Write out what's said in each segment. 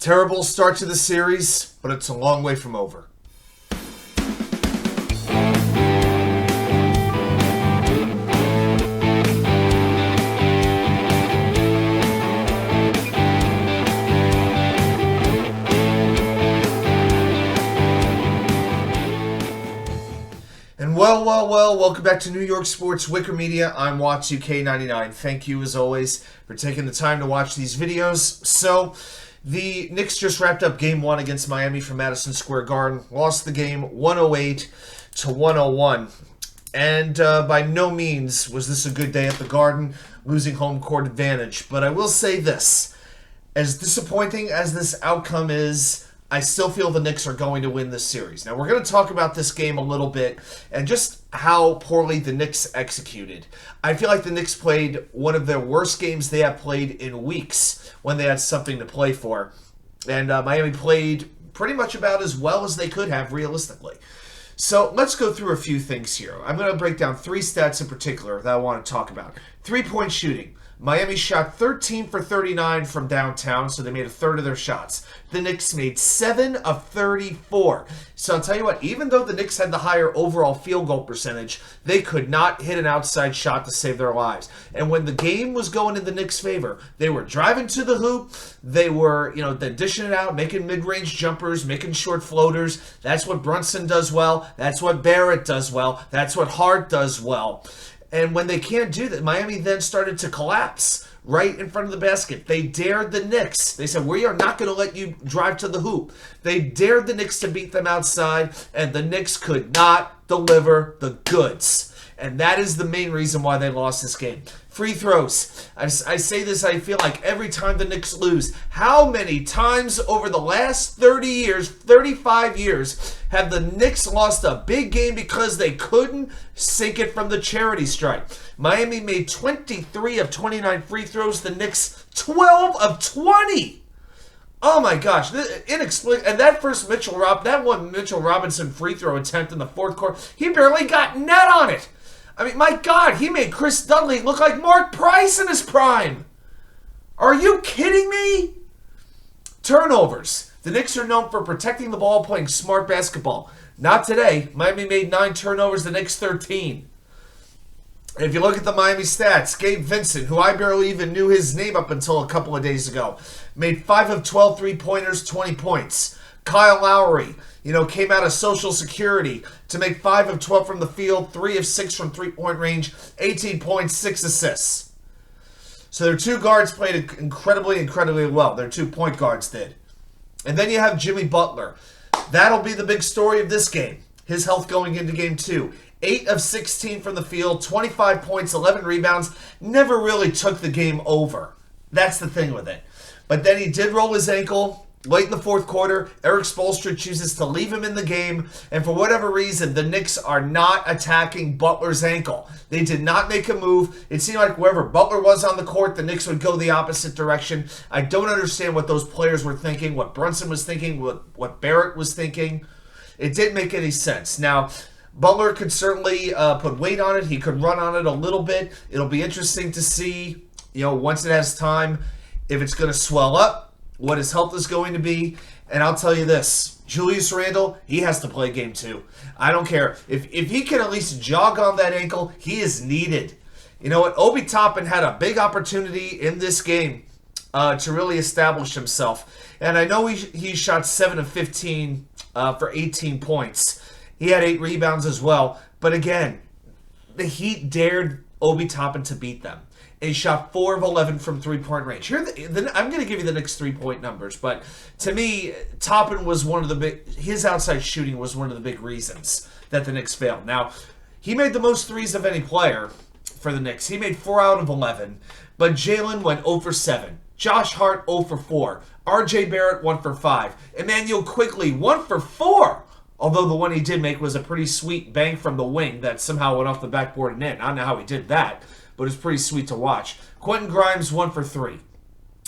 Terrible start to the series, but it's a long way from over. And well, welcome back to New York Sports WickerMedia. I'm Watts UK99. Thank you, as always, for taking the time to watch these videos. So, the Knicks just wrapped up Game 1 against Miami from Madison Square Garden. Lost the game 108-101. And by no means was this a good day at the Garden, losing home court advantage. But I will say this. As disappointing as this outcome is, I still feel the Knicks are going to win this series. Now, we're going to talk about this game a little bit and just how poorly the Knicks executed. I feel like the Knicks played one of their worst games they have played in weeks when they had something to play for. And Miami played pretty much about as well as they could have realistically. So let's go through a few things here. I'm going to break down three stats in particular that I want to talk about. 3-point shooting. Miami shot 13 for 39 from downtown, so they made a third of their shots. The Knicks made 7 of 34. So I'll tell you what, even though the Knicks had the higher overall field goal percentage, they could not hit an outside shot to save their lives. And when the game was going in the Knicks' favor, they were driving to the hoop, they were, then dishing it out, making mid-range jumpers, making short floaters. That's what Brunson does well. That's what Barrett does well. That's what Hart does well. And when they can't do that, Miami then started to collapse right in front of the basket. They dared the Knicks. They said, we are not going to let you drive to the hoop. They dared the Knicks to beat them outside, and the Knicks could not deliver the goods. And that is the main reason why they lost this game. Free throws. I say this, I feel like every time the Knicks lose. How many times over the last 30 years, 35 years, have the Knicks lost a big game because they couldn't sink it from the charity stripe? Miami made 23 of 29 free throws. The Knicks, 12 of 20. Oh my gosh, inexplicable. And that one Mitchell Robinson free throw attempt in the fourth quarter, he barely got net on it. I mean, my God, he made Chris Dudley look like Mark Price in his prime. Are you kidding me? Turnovers. The Knicks are known for protecting the ball, playing smart basketball. Not today. Miami made 9 turnovers, the Knicks 13. And if you look at the Miami stats, Gabevincent, who I barely even knew his name up until a couple of days ago, made 5 of 12 three-pointers, 20 points. Kyle Lowry, came out of Social Security to make 5 of 12 from the field, 3 of 6 from three-point range, 18 points, 6 assists. So their two guards played incredibly well. Their 2 point guards did. And then you have Jimmy Butler. That'll be the big story of this game. His health going into game 2. 8 of 16 from the field, 25 points, 11 rebounds. Never really took the game over. That's the thing with it. But then he did roll his ankle late in the fourth quarter. Eric Spoelstra chooses to leave him in the game. And for whatever reason, the Knicks are not attacking Butler's ankle. They did not make a move. It seemed like wherever Butler was on the court, the Knicks would go the opposite direction. I don't understand what those players were thinking, what Brunson was thinking, what Barrett was thinking. It didn't make any sense. Now, Butler could certainly put weight on it. He could run on it a little bit. It'll be interesting to see, once it has time, if it's going to swell up, what his health is going to be. And I'll tell you this, Julius Randle, he has to play game 2. I don't care. If he can at least jog on that ankle, he is needed. You know what? Obitoppin had a big opportunity in this game to really establish himself. And I know he shot 7 of 15 for 18 points. He had 8 rebounds as well. But again, the Heat dared Obitoppin to beat them. And he shot 4 of 11 from three-point range. Here, I'm going to give you the Knicks 3-point numbers, but to me, Toppin was his outside shooting was one of the big reasons that the Knicks failed. Now, he made the most threes of any player for the Knicks. He made 4 out of 11, but Jalen went 0 for 7. Josh Hart 0 for 4. rjbarrett 1 for 5. Emmanuel Quigley 1 for 4. Although the one he did make was a pretty sweet bang from the wing that somehow went off the backboard and in. I don't know how he did that, but it was pretty sweet to watch. Quentin Grimes 1 for 3.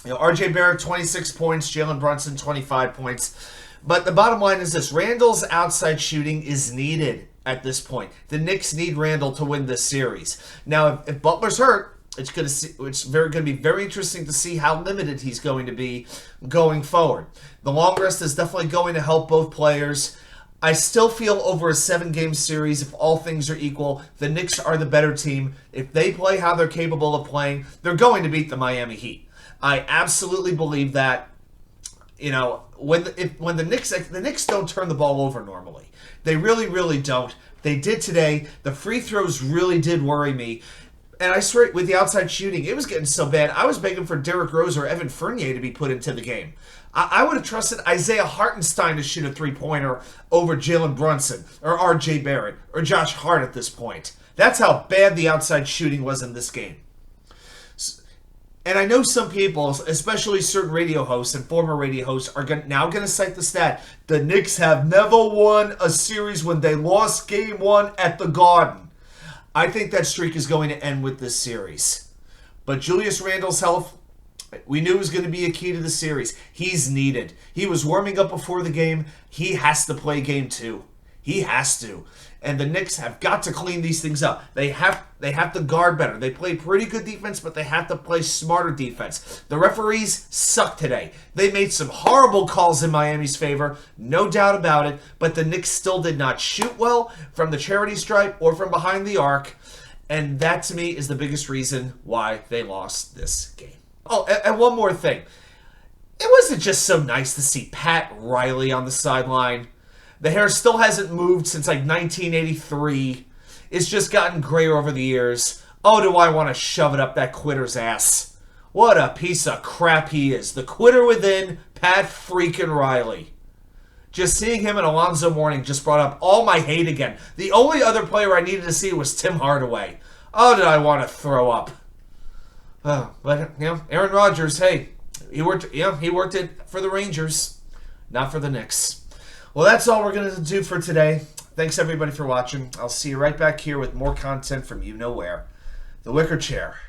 RJ Barrett 26 points, Jalen Brunson 25 points. But the bottom line is this: Randle's outside shooting is needed at this point. The Knicks need Randle to win this series. Now, if Butler's hurt, It's going to be very interesting to see how limited he's going to be going forward. The long rest is definitely going to help both players. I still feel over a 7-game series, if all things are equal, the Knicks are the better team. If they play how they're capable of playing, they're going to beat the Miami Heat. I absolutely believe that. You know, when the Knicks don't turn the ball over normally. They really, really don't. They did today. The free throws really did worry me. And I swear, with the outside shooting, it was getting so bad. I was begging for Derrick Rose or Evan Fournier to be put into the game. I would have trusted Isaiah Hartenstein to shoot a three-pointer over JalenBrunson or rjbarrett or Josh Hart at this point. That's how bad the outside shooting was in this game. And I know some people, especially certain radio hosts and former radio hosts, are now going to cite the stat: the Knicks have never won a series when they lost Game 1 at the Garden. I think that streak is going to end with this series. But Julius Randle's health, we knew was going to be a key to the series. He's needed. He was warming up before the game. He has to play Game 2. He has to. And the Knicks have got to clean these things up. They have to guard better. They play pretty good defense, but they have to play smarter defense. The referees suck today. They made some horrible calls in Miami's favor, no doubt about it, but the Knicks still did not shoot well from the charity stripe or from behind the arc, and that to me is the biggest reason why they lost this game. Oh, and one more thing. It wasn't just so nice to see Pat Riley on the sideline. The hair still hasn't moved since like 1983. It's just gotten grayer over the years. Oh, do I want to shove it up that quitter's ass. What a piece of crap he is. The quitter within, Pat freaking Riley. Just seeing him and Alonzo Mourning just brought up all my hate again. The only other player I needed to see was Tim Hardaway. Oh, did I want to throw up. Oh, but, you know, Aaron Rodgers, hey, he worked it for the Rangers, not for the Knicks. Well, that's all we're going to do for today. Thanks, everybody, for watching. I'll see you right back here with more content from you know where. The Wicker Chair.